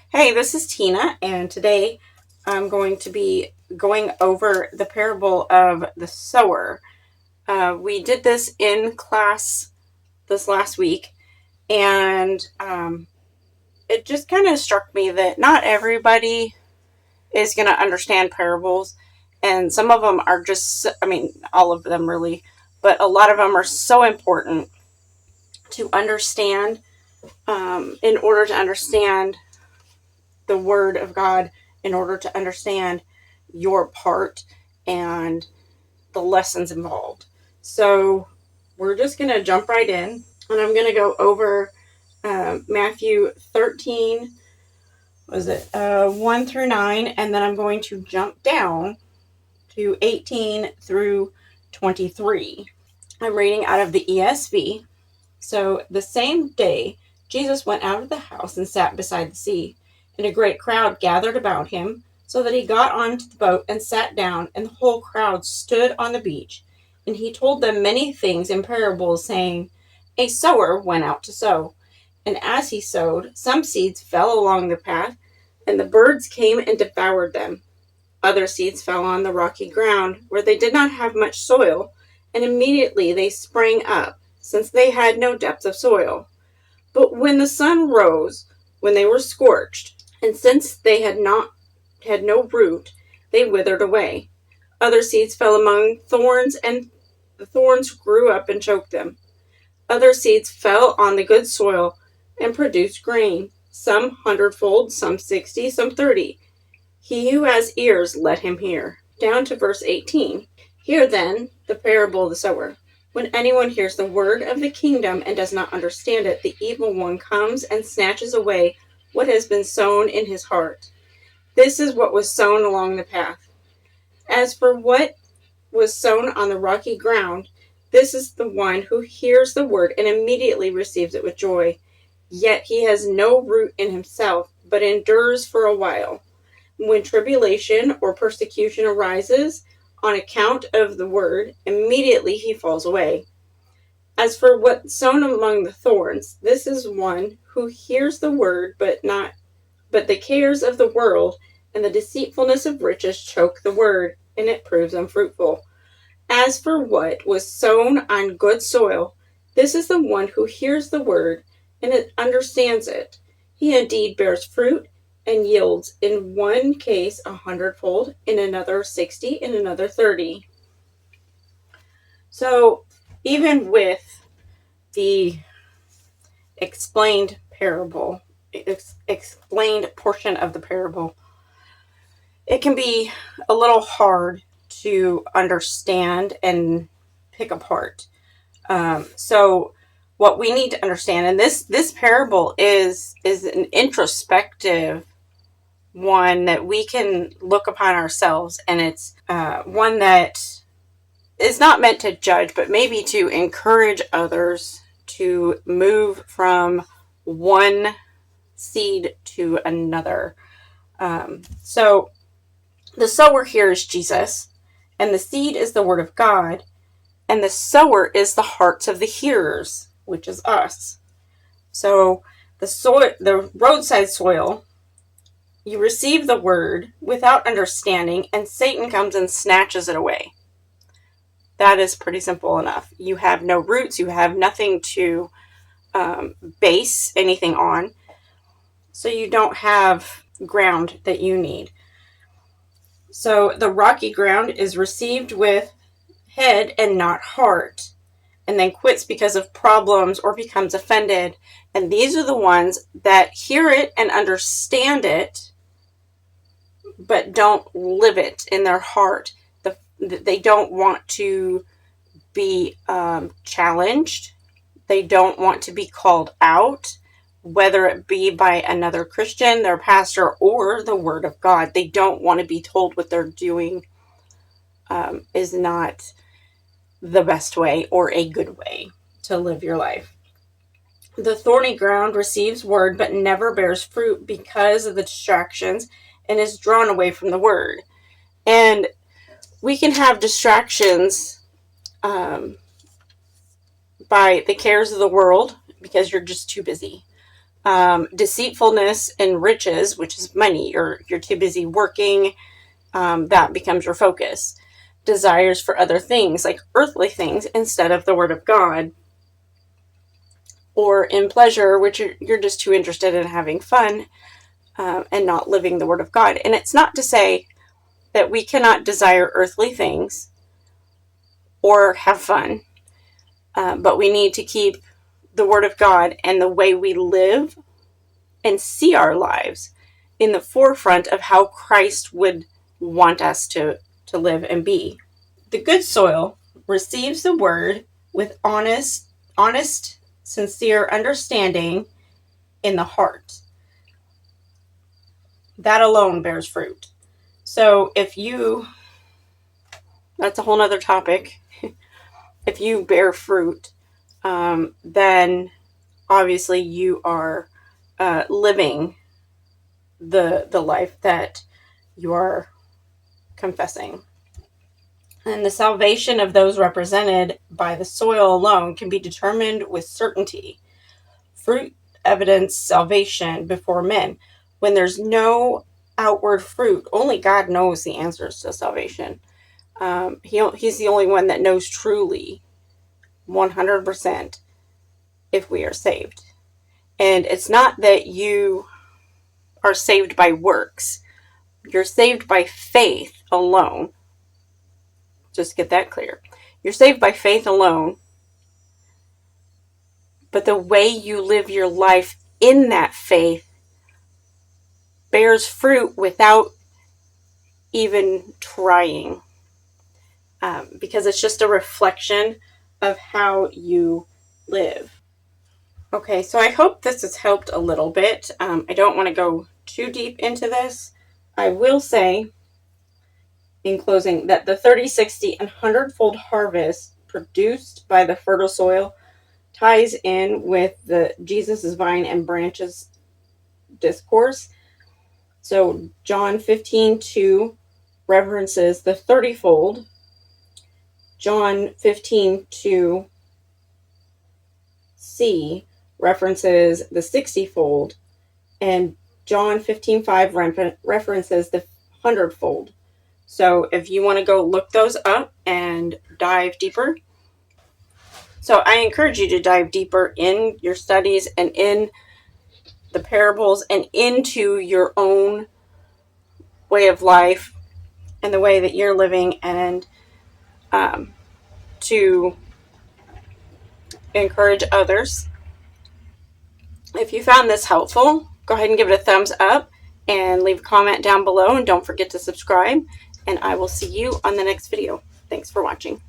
Hey, this is Tina, and today I'm going to be going over the parable of the sower. We did this in class this last week, and it just kind of struck me that not everybody is going to understand parables, and some of them are just, all of them really, but a lot of them are so important to understand in order to understand the Word of God, in order to understand your part and the lessons involved. So we're just going to jump right in, and I'm going to go over Matthew 13, 1 through 9, and then I'm going to jump down to 18 through 23. I'm reading out of the ESV. So the same day, Jesus went out of the house and sat beside the sea, and a great crowd gathered about him, so that he got onto the boat and sat down, and the whole crowd stood on the beach. And he told them many things in parables, saying, A sower went out to sow, and as he sowed, some seeds fell along the path, and the birds came and devoured them. Other seeds fell on the rocky ground, where they did not have much soil, and immediately they sprang up, since they had no depth of soil. But when the sun rose, when they were scorched, and since they had no root, they withered away. Other seeds fell among thorns, and the thorns grew up and choked them. Other seeds fell on the good soil and produced grain, some 100-fold, some 60, some 30. He who has ears, let him hear. Down to verse 18. Hear then the parable of the sower. When anyone hears the word of the kingdom and does not understand it, the evil one comes and snatches away what has been sown in his heart. This is what was sown along the path. As for what was sown on the rocky ground, this is the one who hears the word and immediately receives it with joy. Yet he has no root in himself, but endures for a while. When tribulation or persecution arises on account of the word, immediately he falls away. As for what's sown among the thorns, this is one who hears the word, but the cares of the world and the deceitfulness of riches choke the word, and it proves unfruitful. As for what was sown on good soil, this is the one who hears the word and it understands it. He indeed bears fruit and yields in one case 100-fold, in another 60, in another 30. So even with the explained portion of the parable, it can be a little hard to understand and pick apart. So what we need to understand, and this parable is an introspective one that we can look upon ourselves, and it's one that is not meant to judge, but maybe to encourage others to move from one seed to another. So the sower here is Jesus, and the seed is the word of God, and the sower is the hearts of the hearers, which is us. So the roadside soil, you receive the word without understanding, and Satan comes and snatches it away. That is pretty simple enough. You have no roots. You have nothing to base anything on. So you don't have ground that you need. So the rocky ground is received with head and not heart, and then quits because of problems or becomes offended. And these are the ones that hear it and understand it, but don't live it in their heart. They don't want to be challenged. They don't want to be called out, whether it be by another Christian, their pastor, or the Word of God. They don't want to be told what they're doing is not the best way or a good way to live your life. The thorny ground receives word but never bears fruit because of the distractions and is drawn away from the word. And we can have distractions by the cares of the world because you're just too busy. Deceitfulness and riches, which is money. You're too busy working. That becomes your focus. Desires for other things, like earthly things, instead of the Word of God. Or in pleasure, which you're just too interested in having fun and not living the Word of God. And it's not to say that we cannot desire earthly things or have fun, but we need to keep the Word of God and the way we live and see our lives in the forefront of how Christ would want us to live and be. The good soil receives the word with honest, sincere understanding in the heart. That alone bears fruit. So that's a whole nother topic. If you bear fruit, then obviously you are living the life that you are confessing. And the salvation of those represented by the soil alone can be determined with certainty. Fruit evidence salvation before men. When there's no outward fruit, only God knows the answers to salvation. He's the only one that knows truly 100% if we are saved. And it's not that you are saved by works. You're saved by faith alone. Just get that clear. You're saved by faith alone. But the way you live your life in that faith bears fruit without even trying. Because it's just a reflection of how you live. Okay, so I hope this has helped a little bit. I don't want to go too deep into this. I will say, in closing, that the 30, 60, and 100-fold harvest produced by the fertile soil ties in with the Jesus' vine and branches discourse. So John 15:2 references the 30-fold. John 15:2c references the 60-fold. And John 15:5 references the 100-fold. So if you want to go look those up and dive deeper. So I encourage you to dive deeper in your studies and in the parables and into your own way of life and the way that you're living, and to encourage others. If you found this helpful, go ahead and give it a thumbs up and leave a comment down below, and don't forget to subscribe, and I will see you on the next video. Thanks for watching.